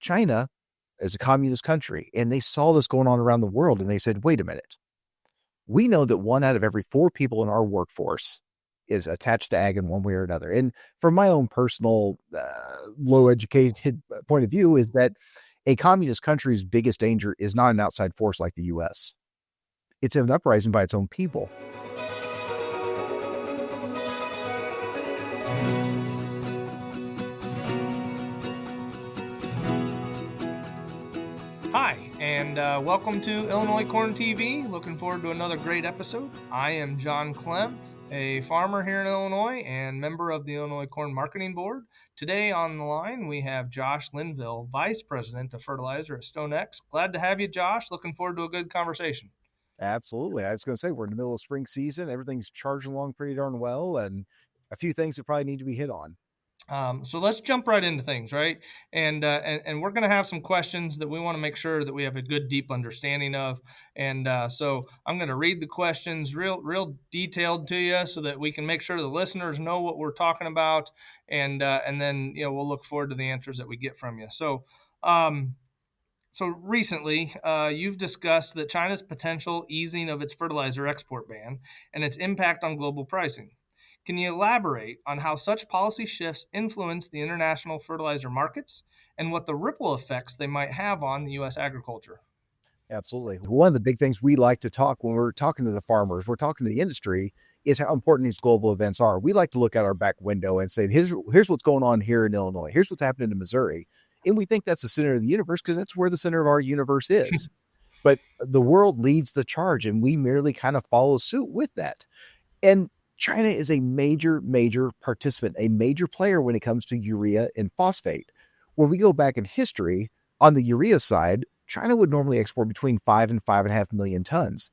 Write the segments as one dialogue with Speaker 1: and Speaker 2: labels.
Speaker 1: China is a communist country, and they saw this going on around the world, and they said, wait a minute. We know that 1 out of every 4 people in our workforce is attached to ag in one way or another. And from my own personal low educated point of view is that a communist country's biggest danger is not an outside force like the U.S. It's an uprising by its own people.
Speaker 2: Hi, and welcome to ILCorn TV. Looking forward to another great episode. I am John Klemm, a farmer here in Illinois and member of the Illinois Corn Marketing Board. Today on the line, we have Josh Linville, Vice President of Fertilizer at StoneX. Glad to have you, Josh. Looking forward to a good conversation.
Speaker 1: Absolutely. I was going to say, we're in the middle of spring season. Everything's charging along pretty darn well, and a few things that probably need to be hit on.
Speaker 2: So let's jump right into things, right? And we're going to have some questions that we want to make sure that we have a good, deep understanding of. And so I'm going to read the questions real detailed to you so that we can make sure the listeners know what we're talking about. And then, we'll look forward to the answers that we get from you. So recently, you've discussed that China's potential easing of its fertilizer export ban and its impact on global pricing. Can you elaborate on how such policy shifts influence the international fertilizer markets and what the ripple effects they might have on the U.S. agriculture?
Speaker 1: Absolutely. One of the big things we like to talk when we're talking to the farmers, we're talking to the industry, is how important these global events are. We like to look out our back window and say, here's what's going on here in Illinois. Here's what's happening in Missouri. And we think that's the center of the universe because that's where the center of our universe is. But the world leads the charge, and we merely kind of follow suit with that. And China is a major participant, a major player when it comes to urea and phosphate. When we go back in history, on the urea side, China would normally export between 5 and 5.5 million tons.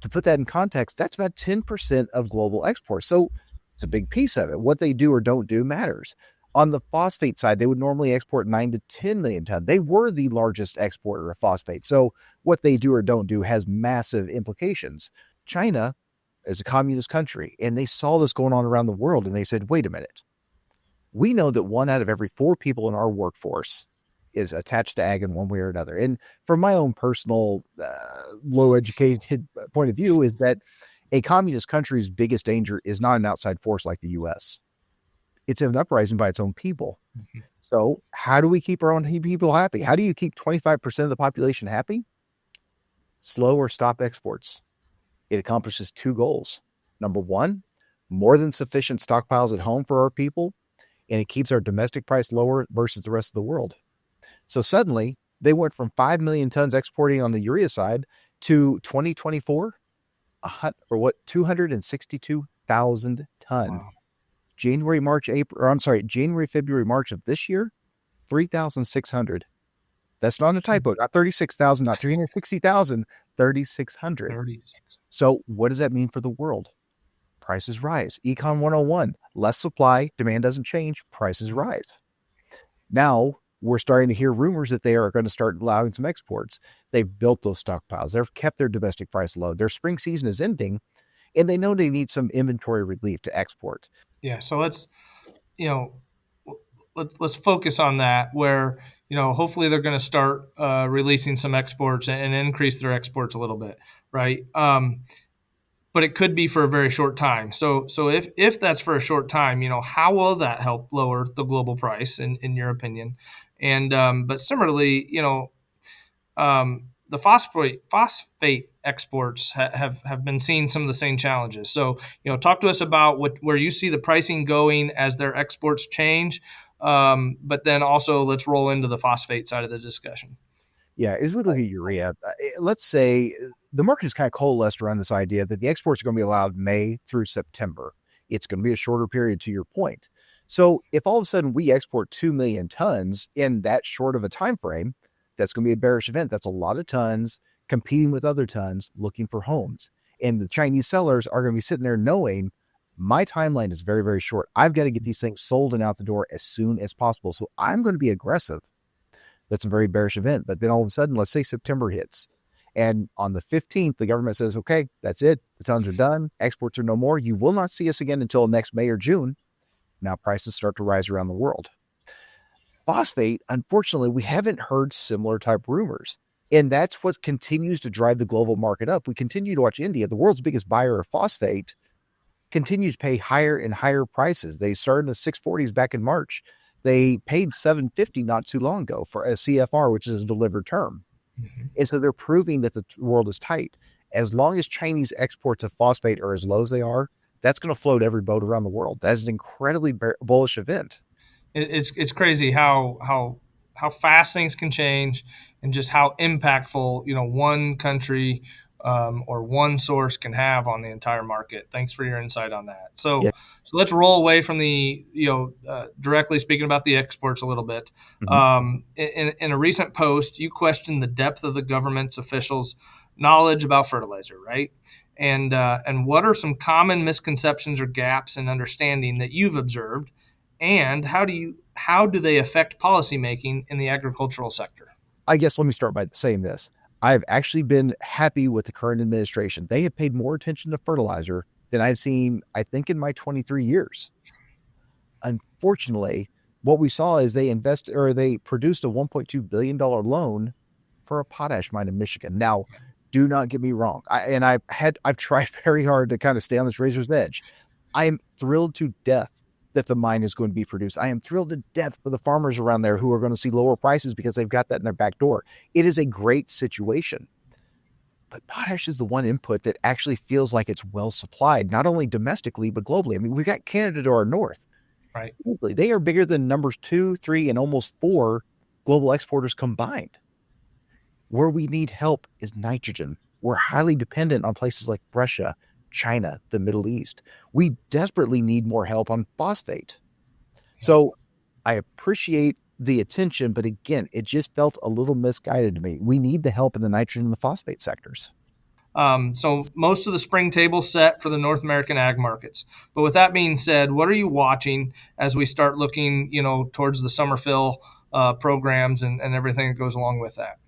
Speaker 1: To put that in context, that's about 10% of global exports. So it's a big piece of it. What they do or don't do matters. On the phosphate side, they would normally export 9 to 10 million tons. They were the largest exporter of phosphate. So what they do or don't do has massive implications. China is a communist country, and they saw this going on around the world, and they said, wait a minute. We know that 1 out of every 4 people in our workforce is attached to ag in one way or another. And from my own personal low educated point of view is that a communist country's biggest danger is not an outside force like the U.S. It's an uprising by its own people. Mm-hmm. So how do we keep our own people happy? How do you keep 25% of the population happy? Slow or stop exports. It accomplishes 2 goals. Number 1, more than sufficient stockpiles at home for our people, and it keeps our domestic price lower versus the rest of the world. So suddenly, they went from 5 million tons exporting on the urea side to 2024, 262,000 tons. Wow. January, February, March of this year, 3,600. That's not a typo, not 36,000, not 360,000, 3,600. 36. So what does that mean for the world? Prices rise. Econ 101, less supply, demand doesn't change, prices rise. Now we're starting to hear rumors that they are going to start allowing some exports. They've built those stockpiles. They've kept their domestic price low. Their spring season is ending, and they know they need some inventory relief to export.
Speaker 2: Yeah, so let's focus on that where, hopefully they're going to start releasing some exports and increase their exports a little bit, right? But it could be for a very short time. So if that's for a short time, how will that help lower the global price in your opinion? And but similarly, the phosphate exports have been seeing some of the same challenges. So, talk to us about where you see the pricing going as their exports change. But then also let's roll into the phosphate side of the discussion.
Speaker 1: Yeah, as we look at urea, let's say the market is kind of coalesced around this idea that the exports are going to be allowed May through September. It's going to be a shorter period, to your point. So if all of a sudden we export 2 million tons in that short of a time frame, that's going to be a bearish event. That's a lot of tons competing with other tons looking for homes. And the Chinese sellers are going to be sitting there knowing my timeline is very, very short. I've got to get these things sold and out the door as soon as possible. So I'm going to be aggressive. That's a very bearish event. But then all of a sudden, let's say September hits. And on the 15th, the government says, okay, that's it. The tons are done. Exports are no more. You will not see us again until next May or June. Now prices start to rise around the world. Phosphate, unfortunately, we haven't heard similar type rumors. And that's what continues to drive the global market up. We continue to watch India, the world's biggest buyer of phosphate, continues to pay higher and higher prices. They started in the 640s back in March. They paid 750 not too long ago for a CFR, which is a delivered term.
Speaker 2: Mhm.
Speaker 1: And so they're proving that the world is tight. As long as Chinese exports of phosphate are as low as they are, that's going to float every boat around the world. That is an incredibly bullish event.
Speaker 2: It's crazy how fast things can change, and just how impactful one country or one source can have on the entire market. Thanks for your insight on that.
Speaker 1: Yeah.
Speaker 2: So let's roll away from the directly speaking about the exports a little bit.
Speaker 1: Mhm.
Speaker 2: In a recent post, you questioned the depth of the government's officials' knowledge about fertilizer, right? And what are some common misconceptions or gaps in understanding that you've observed, and how do they affect policymaking in the agricultural sector?
Speaker 1: I guess let me start by saying this. I've actually been happy with the current administration. They have paid more attention to fertilizer than I've seen, I think, in my 23 years. Unfortunately, what we saw is they produced a $1.2 billion loan for a potash mine in Michigan. Now, do not get me wrong. I've tried very hard to kind of stay on this razor's edge. I am thrilled to death that the mine is going to be produced. I am thrilled to death for the farmers around there who are going to see lower prices because they've got that in their back door. It is a great situation. But potash is the one input that actually feels like it's well supplied, not only domestically, but globally. I mean, we've got Canada to our north.
Speaker 2: Right.
Speaker 1: They are bigger than numbers 2, 3, and almost 4 global exporters combined. Where we need help is nitrogen. We're highly dependent on places like Russia, China, the Middle East. We desperately need more help on phosphate. So I appreciate the attention, but again, it just felt a little misguided to me. We need the help in the nitrogen and the phosphate sectors.
Speaker 2: So most of the spring table set for the North American ag markets. But with that being said, what are you watching as we start looking, towards the summer fill programs and everything that goes along with that?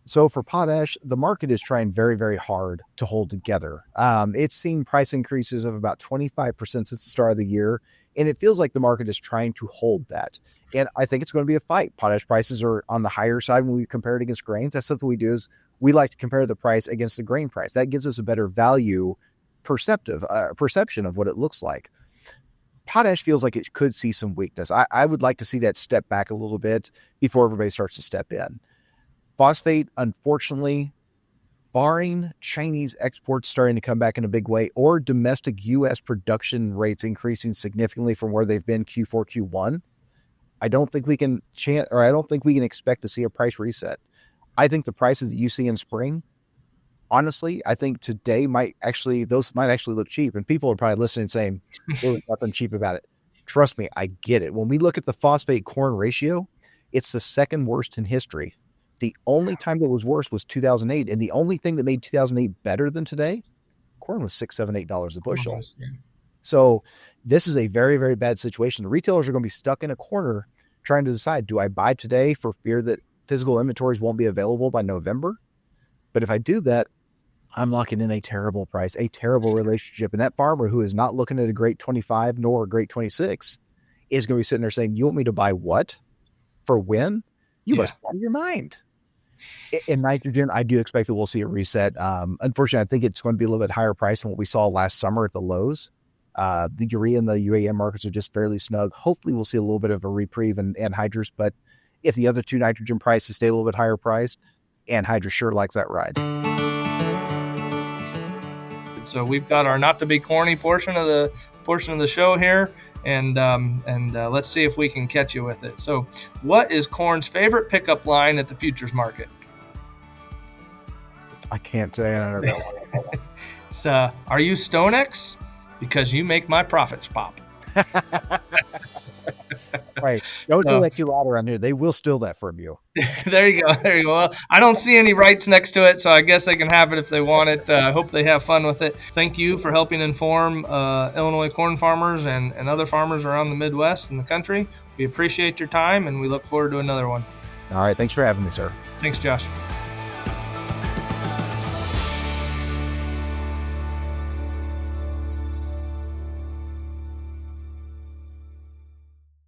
Speaker 1: So for potash, the market is trying very, very hard to hold together. It's seen price increases of about 25% since the start of the year, and it feels like the market is trying to hold that. And I think it's going to be a fight. Potash prices are on the higher side when we compare it against grains. That's something we do is we like to compare the price against the grain price. That gives us a better perception of what it looks like. Potash feels like it could see some weakness. I would like to see that step back a little bit before everybody starts to step in. Phosphate, unfortunately, barring Chinese exports starting to come back in a big way or domestic U.S. production rates increasing significantly from where they've been Q4, Q1, I don't think we can expect to see a price reset. I think the prices that you see in spring, honestly, I think today might actually look cheap. And people are probably listening and saying, there's nothing cheap about it. Trust me, I get it. When we look at the phosphate corn ratio, it's the second worst in history. The only time that was worse was 2008. And the only thing that made 2008 better than today, corn was $6, $7, $8 a bushel. So this is a very, very bad situation. The retailers are going to be stuck in a corner trying to decide, do I buy today for fear that physical inventories won't be available by November? But if I do that, I'm locking in a terrible price, a terrible relationship. And that farmer who is not looking at a great 25 nor a great 26 is going to be sitting there saying, you want me to buy what? For when? You must be out of your mind. In nitrogen, I do expect that we'll see a reset. Unfortunately, I think it's going to be a little bit higher price than what we saw last summer at the lows. The urea and the UAN markets are just fairly snug. Hopefully, we'll see a little bit of a reprieve in anhydrous. But if the other two nitrogen prices stay a little bit higher price, anhydrous sure likes that ride.
Speaker 2: So we've got our not to be corny portion of the show here, and let's see if we can catch you with it. So, what is corn's favorite pickup line at the futures market?
Speaker 1: I can't say. I don't know.
Speaker 2: It's, are you StoneX? Because you make my profits pop.
Speaker 1: Right. Don't say that too loud around here. They will steal that from you.
Speaker 2: There you go. There you go. Well, I don't see any rights next to it, so I guess they can have it if they want it. I hope they have fun with it. Thank you for helping inform Illinois corn farmers and other farmers around the Midwest and the country. We appreciate your time, and we look forward to another one.
Speaker 1: All right. Thanks for having me, sir.
Speaker 2: Thanks, Josh.